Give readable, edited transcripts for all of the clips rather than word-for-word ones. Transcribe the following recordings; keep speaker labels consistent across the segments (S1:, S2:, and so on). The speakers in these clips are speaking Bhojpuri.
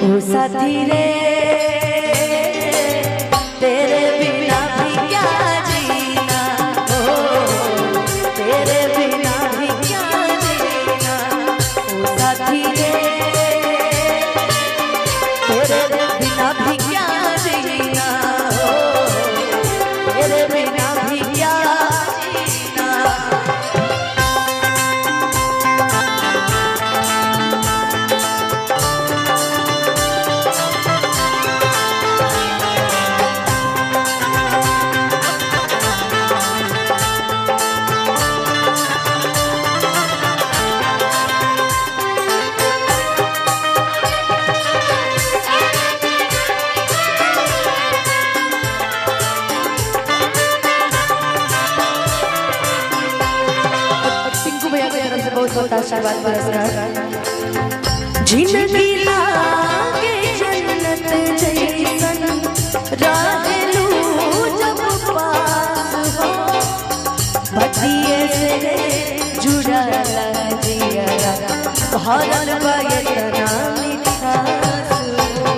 S1: ओ साथी रे तेरे बिना भी क्या जीना, ओ तेरे बिना भी क्या जीना। ओ साथी रे तेरे बिना भी क्या जीना, ओ तेरे बिना भी क्या जीना। बहुत बहुत आशीर्वाद पुरस्कार। जिंदगी लागे जन्नत जैसन रहलू जब पास हो, बतिये से जुड़ल जिया भरल बा इतना मिठास हो।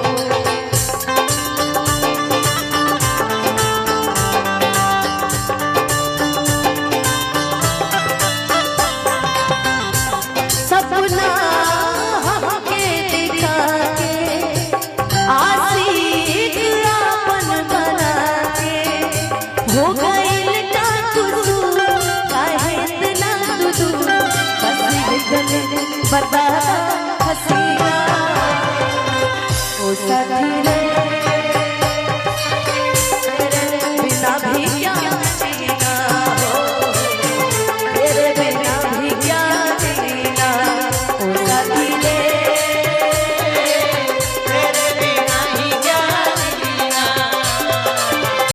S1: सपना हमके दिखा के आशिक आपन बना के, हो गइल का तू काहे इतना तू बस गले बर्बाद हसीना। ओ साथी